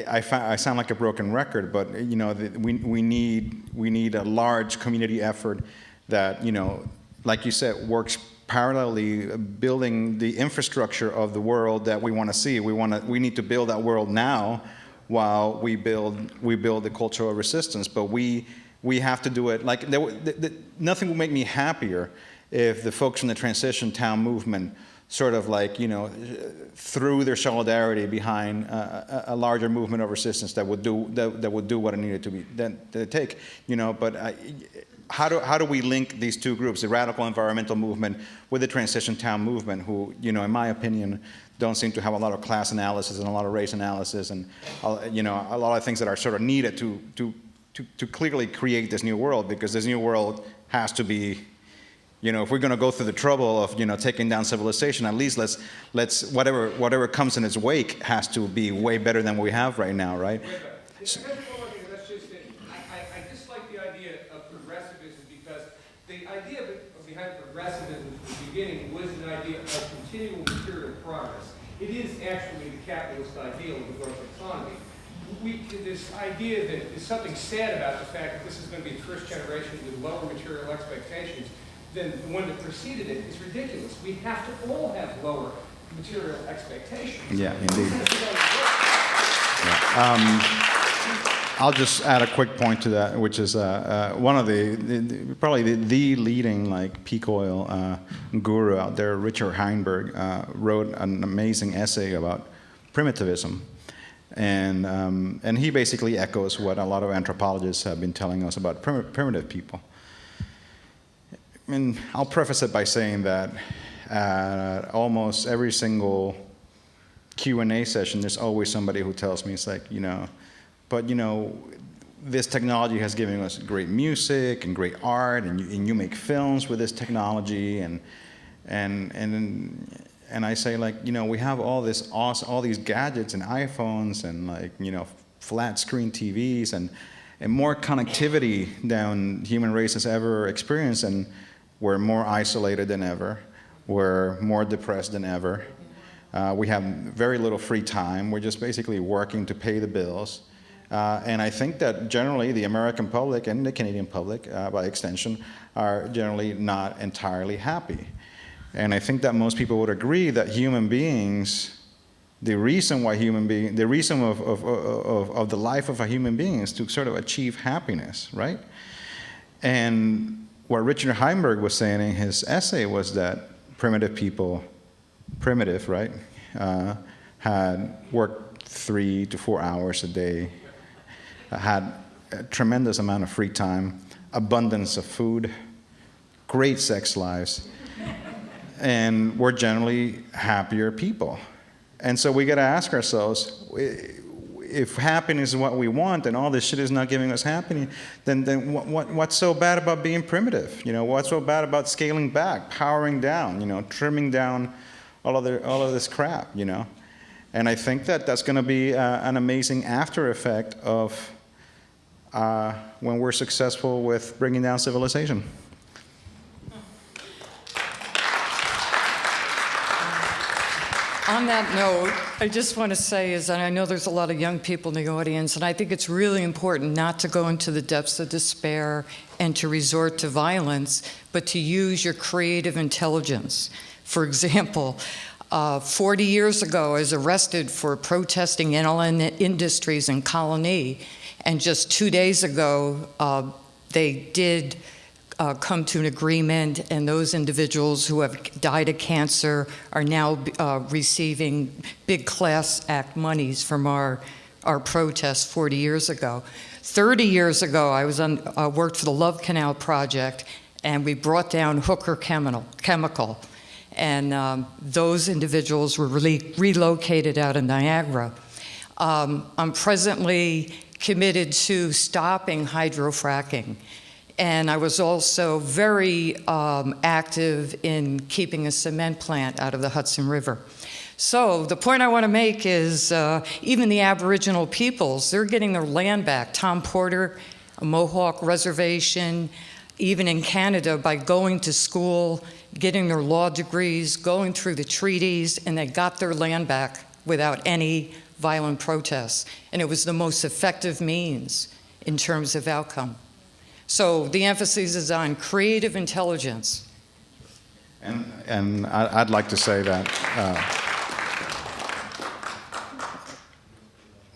I sound like a broken record, but we need a large community effort that like you said, works parallelly, building the infrastructure of the world that we want to see. We need to build that world now, while we build the cultural resistance. But we have to do it. Like nothing would make me happier if the folks in the transition town movement sort of threw their solidarity behind a larger movement of resistance that would do what it needed to take. But how do we link these two groups, the radical environmental movement with the transition town movement, who, in my opinion, don't seem to have a lot of class analysis and a lot of race analysis and a lot of things that are sort of needed to clearly create this new world, because this new world has to be, if we're going to go through the trouble of taking down civilization, at least let's whatever comes in its wake has to be way better than we have right now, right? I dislike the idea of progressivism, because the idea behind progressivism at the beginning was an idea of continual material progress. It is actually the capitalist ideal of the growth economy. This idea that there's something sad about the fact that this is going to be the first generation with lower material expectations than the one that preceded it is ridiculous. We have to all have lower material expectations. Yeah, indeed. I'll just add a quick point to that, which is one of probably the leading peak oil guru out there, Richard Heinberg, wrote an amazing essay about primitivism, and he basically echoes what a lot of anthropologists have been telling us about primitive people. And I'll preface it by saying that almost every single Q&A session, there's always somebody who tells me, it's like, but this technology has given us great music and great art, and you make films with this technology, and I say, we have all these gadgets and iPhones and flat screen TVs and more connectivity than human race has ever experienced, and We're more isolated than ever. We're more depressed than ever. We have very little free time. We're just basically working to pay the bills. And I think that generally the American public and the Canadian public, by extension, are generally not entirely happy. And I think that most people would agree that human beings, the reason of the life of a human being is to sort of achieve happiness, right? And what Richard Heinberg was saying in his essay was that primitive people, right, had worked 3 to 4 hours a day, had a tremendous amount of free time, abundance of food, great sex lives, and we're generally happier people. And so we got to ask ourselves, if happiness is what we want and all this shit is not giving us happiness, then what's so bad about being primitive? You know, what's so bad about scaling back, powering down, you know, trimming down all of this crap, you know? And I think that that's going to be an amazing after effect of when we're successful with bringing down civilization. On that note, I just want to say and I know there's a lot of young people in the audience, and I think it's really important not to go into the depths of despair and to resort to violence, but to use your creative intelligence. For example, 40 years ago, I was arrested for protesting NLN Industries in Colony, and just 2 days ago, they did come to an agreement, and those individuals who have died of cancer are now receiving big class act monies from our protests 40 years ago. 30 years ago, I was worked for the Love Canal Project, and we brought down Hooker Chemical. And those individuals were relocated out of Niagara. I'm presently committed to stopping hydrofracking. And I was also very active in keeping a cement plant out of the Hudson River. So the point I want to make is even the Aboriginal peoples, they're getting their land back. Tom Porter, a Mohawk reservation, even in Canada, by going to school, getting their law degrees, going through the treaties, and they got their land back without any violent protests. And it was the most effective means in terms of outcome. So the emphasis is on creative intelligence. And I'd like to say that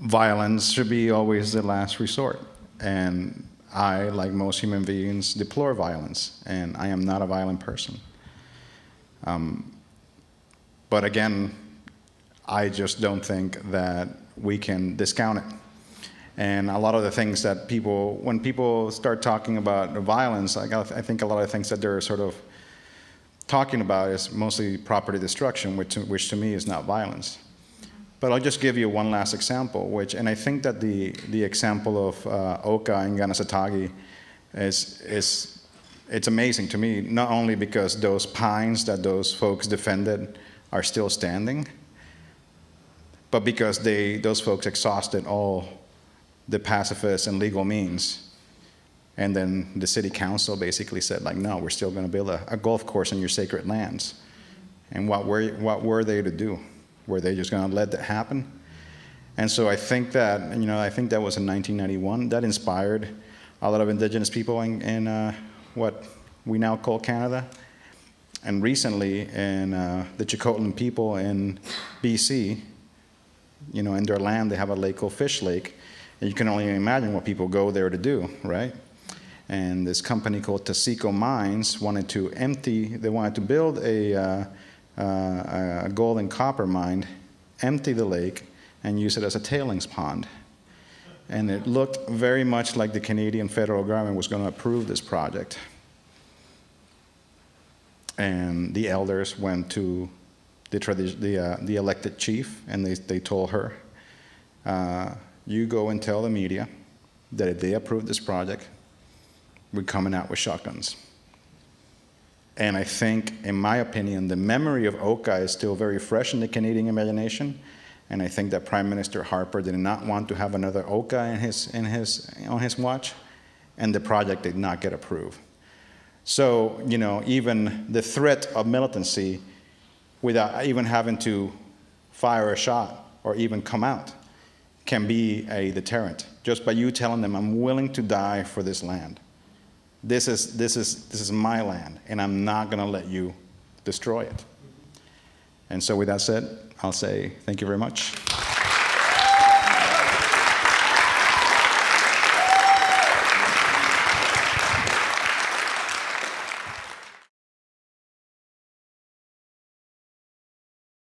violence should be always the last resort. And I, like most human beings, deplore violence, and I am not a violent person. But again, I just don't think that we can discount it. And a lot of the things that when people start talking about violence, I think a lot of the things that they're sort of talking about is mostly property destruction, which to me is not violence. But I'll just give you one last example, and I think that the example of Oka and Ganasatagi it's amazing to me, not only because those pines that those folks defended are still standing, but because those folks exhausted all the pacifist and legal means. And then the city council basically said, like, no, we're still going to build a golf course on your sacred lands. And what were they to do? Were they just going to let that happen? And so I think that, I think that was in 1991. That inspired a lot of indigenous people in what we now call Canada. And recently, in the Chikotlan people in BC, in their land, they have a lake called Fish Lake. And you can only imagine what people go there to do, right? And this company called Taseko Mines wanted to build a gold and copper mine, empty the lake, and use it as a tailings pond. And it looked very much like the Canadian federal government was going to approve this project. And the elders went to the elected chief, and they told her, you go and tell the media that if they approve this project, we're coming out with shotguns. And I think, in my opinion, the memory of Oka is still very fresh in the Canadian imagination. And I think that Prime Minister Harper did not want to have another Oka on his watch, and the project did not get approved. So, you know, even the threat of militancy without even having to fire a shot or even come out can be a deterrent. Just by you telling them, I'm willing to die for this land. This is my land, and I'm not going to let you destroy it. And so with that said, I'll say thank you very much.